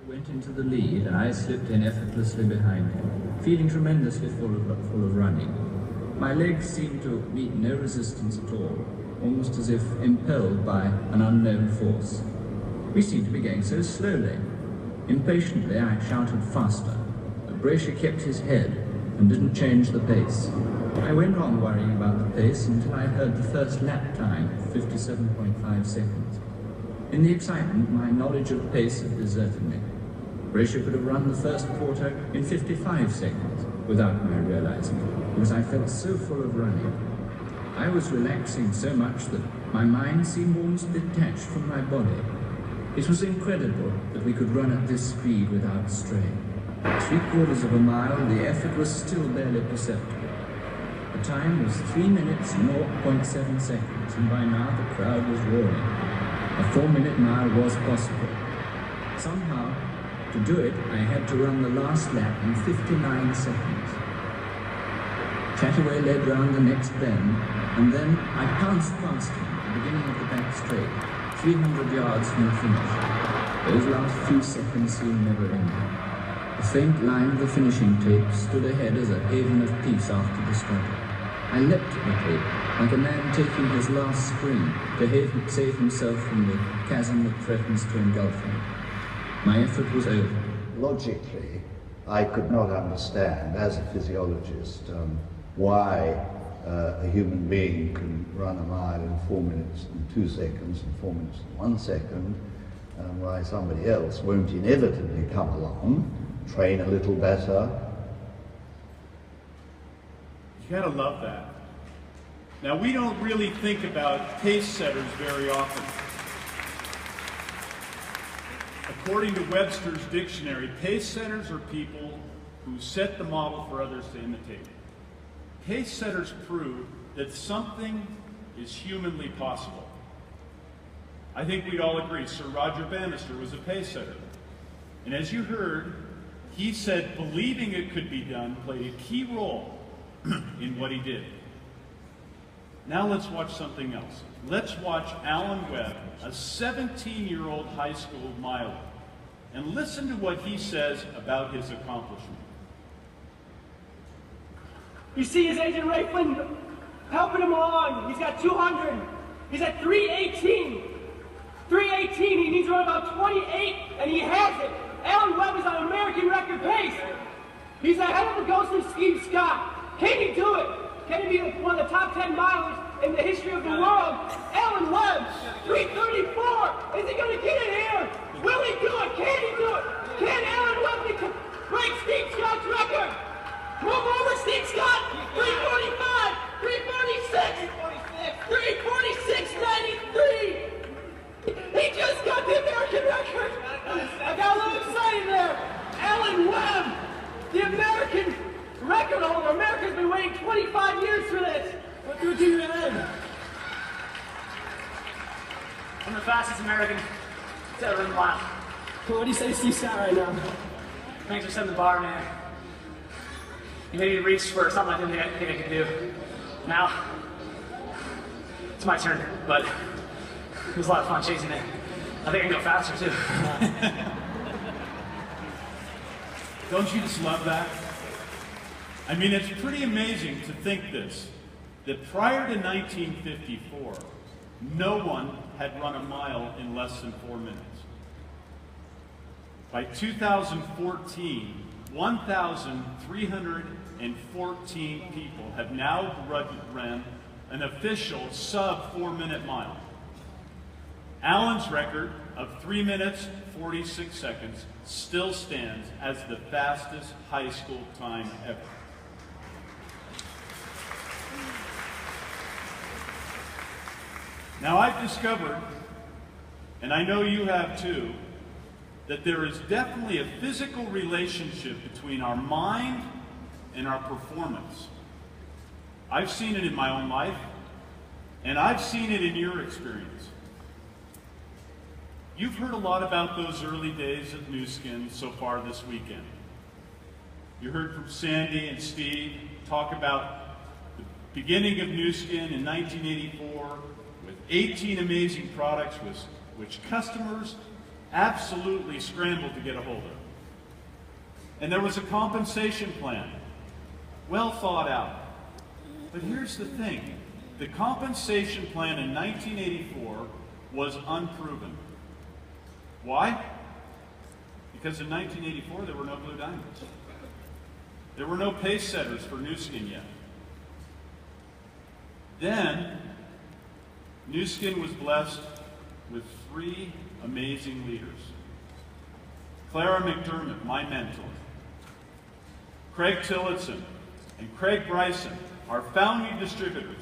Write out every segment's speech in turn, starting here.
Went into the lead, and I slipped in effortlessly behind him, feeling tremendously full of running. My legs seemed to meet no resistance at all, almost as if impelled by an unknown force. We seemed to be going so slowly. Impatiently, I shouted faster, but Brasher kept his head and didn't change the pace. I went on worrying about the pace until I heard the first lap time, 57.5 seconds. In the excitement, my knowledge of pace had deserted me. Brasher could have run the first quarter in 55 seconds without my realizing it, because I felt so full of running. I was relaxing so much that my mind seemed almost detached from my body. It was incredible that we could run at this speed without strain. 3/4 of a mile, the effort was still barely perceptible. The time was 3 minutes 0.7 seconds, and by now the crowd was roaring. A 4-minute mile was possible. Somehow, to do it, I had to run the last lap in 59 seconds. Chataway led round the next bend, and then I pounced past him at the beginning of the back straight, 300 yards from the finish. Those last few seconds seemed never ending. The faint line of the finishing tape stood ahead as a haven of peace after the struggle. I leapt at the tape, like a man taking his last spring to save himself from the chasm that threatens to engulf him. My effort was over. Logically, I could not understand, as a physiologist, why a human being can run a mile in 4 minutes and 2 seconds and 4 minutes and 1 second, and why somebody else won't inevitably come along, train a little better. You gotta love that. Now, we don't really think about pace setters very often. According to Webster's dictionary, pace setters are people who set the model for others to imitate. Pace setters prove that something is humanly possible. I think we'd all agree Sir Roger Bannister was a pace setter. And as you heard, he said believing it could be done played a key role in what he did. Now let's watch something else. Let's watch Alan Webb, a 17-year-old high school miler, and listen to what he says about his accomplishment. You see his agent Ray Flynn helping him along. He's got 200. He's at 318. 318, he needs to run about 28, and he has it. Alan Webb is on American record pace. He's ahead of the ghost of Steve Scott. Can he do it? Can he be one of the top 10 milers in the history of the world? Alan Webb, 334. Is he going to get it here? Will he do it? Can he do it? Can Alan Webb break Steve Scott's record? Move over, Steve Scott. 345, 346, 346.93. He just got the American record. I got a little excited there. Alan Webb, the American record holder. America's been waiting 25 years for this. What do you do to him? I'm the fastest American to ever run the mile. What do you say to Steve Scott right now? Thanks for setting the bar, man. You made me reach for something I didn't think I could do. Now, it's my turn, but it was a lot of fun chasing it. I think I can go faster, too. Don't you just love that? I mean, it's pretty amazing to think this, that prior to 1954, no one had run a mile in less than 4 minutes. By 2014, 1,314 people have now run an official sub-4-minute mile. Alan's record of 3 minutes, 46 seconds still stands as the fastest high school time ever. Now, I've discovered, and I know you have too, that there is definitely a physical relationship between our mind and our performance. I've seen it in my own life, and I've seen it in your experience. You've heard a lot about those early days at Nu Skin so far this weekend. You heard from Sandy and Steve talk about the beginning of Nu Skin in 1984 with 18 amazing products which customers absolutely scrambled to get a hold of. And there was a compensation plan, well thought out. But here's the thing. The compensation plan in 1984 was unproven. Why? Because in 1984 there were no Blue Diamonds. There were no pace setters for Nu Skin yet. Then, Nu Skin was blessed with 3 amazing leaders. Clara McDermott, my mentor. Craig Tillotson and Craig Bryson, our founding distributors,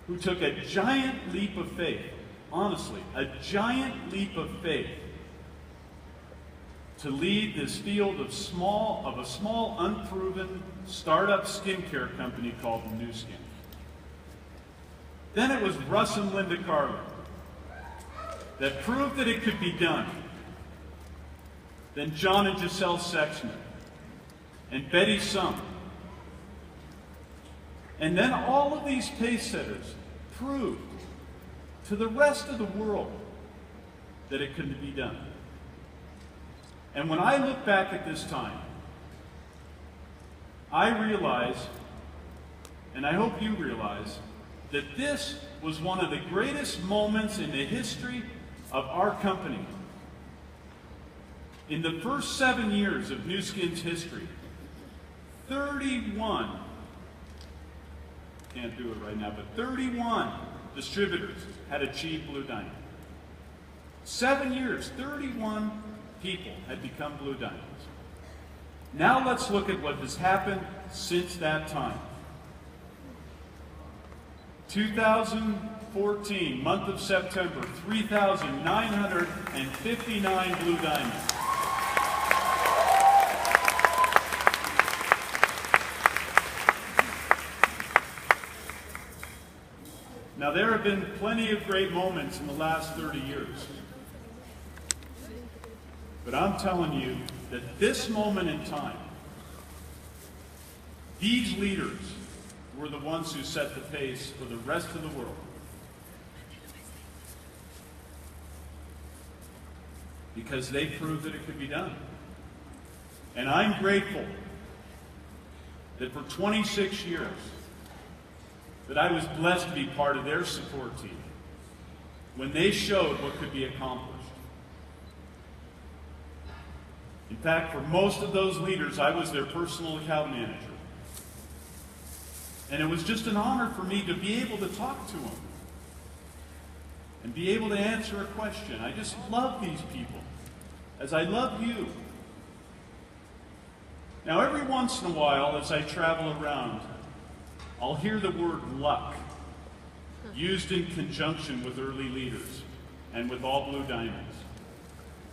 who took a giant leap of faith, honestly, a giant leap of faith, to lead this field of a small, unproven startup skincare company called Nu Skin. Then it was Russ and Linda Carlin that proved that it could be done. Then John and Giselle Sexman, and Betty Sum. And then all of these pace setters proved to the rest of the world that it could be done. And when I look back at this time, I realize, and I hope you realize, that this was one of the greatest moments in the history of our company. In the first 7 years of Nu Skin's history, 31, can't do it right now, but 31 distributors had achieved Blue Diamond. 7 years, 31 people had become Blue Diamonds. Now let's look at what has happened since that time. 2014, month of September, 3,959 Blue Diamonds. Now there have been plenty of great moments in the last 30 years. But I'm telling you that this moment in time, these leaders were the ones who set the pace for the rest of the world. Because they proved that it could be done. And I'm grateful that for 26 years, that I was blessed to be part of their support team when they showed what could be accomplished. In fact, for most of those leaders, I was their personal account manager. And it was just an honor for me to be able to talk to them and be able to answer a question. I just love these people, as I love you. Now, every once in a while, as I travel around, I'll hear the word luck used in conjunction with early leaders and with all Blue Diamonds,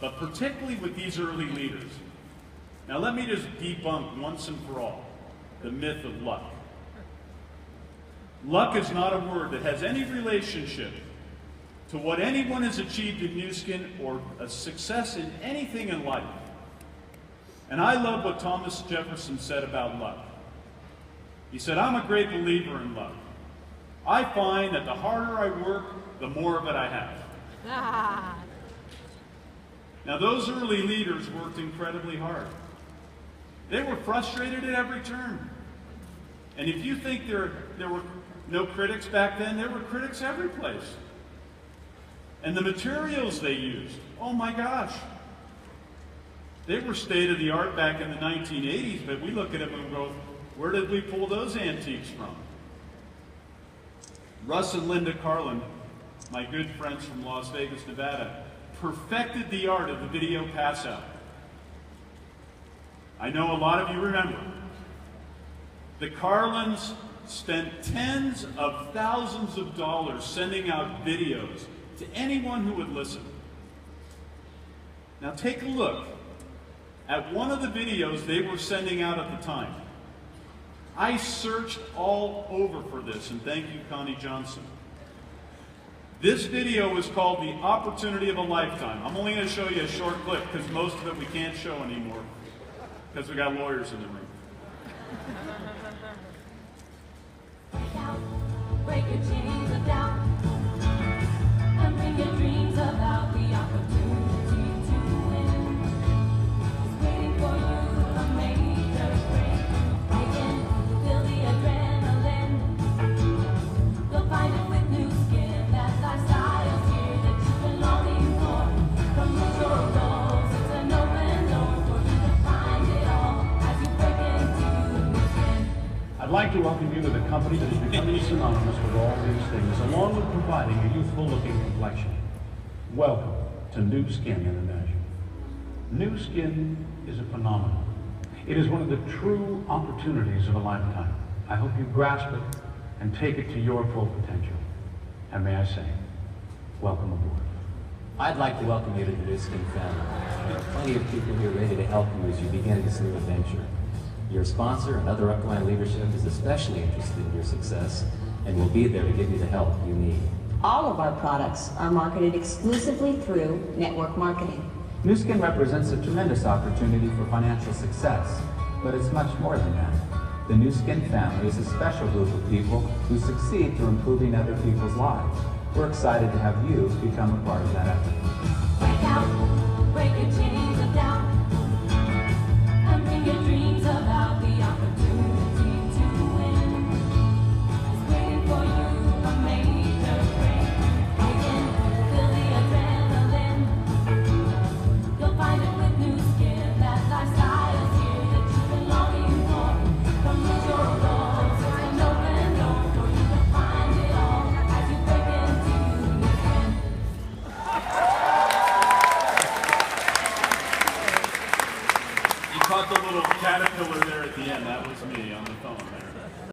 but particularly with these early leaders. Now let me just debunk once and for all the myth of luck. Luck is not a word that has any relationship to what anyone has achieved in Nu Skin or a success in anything in life. And I love what Thomas Jefferson said about luck. He said, I'm a great believer in luck. I find that the harder I work, the more of it I have. Now, those early leaders worked incredibly hard. They were frustrated at every turn. And if you think there were no critics back then, there were critics every place. And the materials they used, oh my gosh. They were state-of-the-art back in the 1980s, but we look at them and go, where did we pull those antiques from? Russ and Linda Carlin, my good friends from Las Vegas, Nevada, perfected the art of the video pass-out. I know a lot of you remember. The Carlins spent tens of thousands of dollars sending out videos to anyone who would listen. Now take a look at one of the videos they were sending out at the time. I searched all over for this, and thank you, Connie Johnson. This video is called The Opportunity of a Lifetime. I'm only going to show you a short clip because most of it we can't show anymore because we got lawyers in the room. Break your chains of doubt and bring your dreams about the opportunity. like to welcome you to the company that is becoming synonymous with all these things, along with providing a youthful-looking complexion. Welcome to New Skin International. New Skin is a phenomenon. It is one of the true opportunities of a lifetime. I hope you grasp it and take it to your full potential. And may I say, welcome aboard. I'd like to welcome you to the New Skin family. There are plenty of people here ready to help you as you begin this new adventure. Your sponsor and other upline leadership is especially interested in your success and will be there to give you the help you need. All of our products are marketed exclusively through network marketing. New Skin represents a tremendous opportunity for financial success, but it's much more than that. The New Skin family is a special group of people who succeed through improving other people's lives. We're excited to have you become a part of that effort. Break out, break your chains.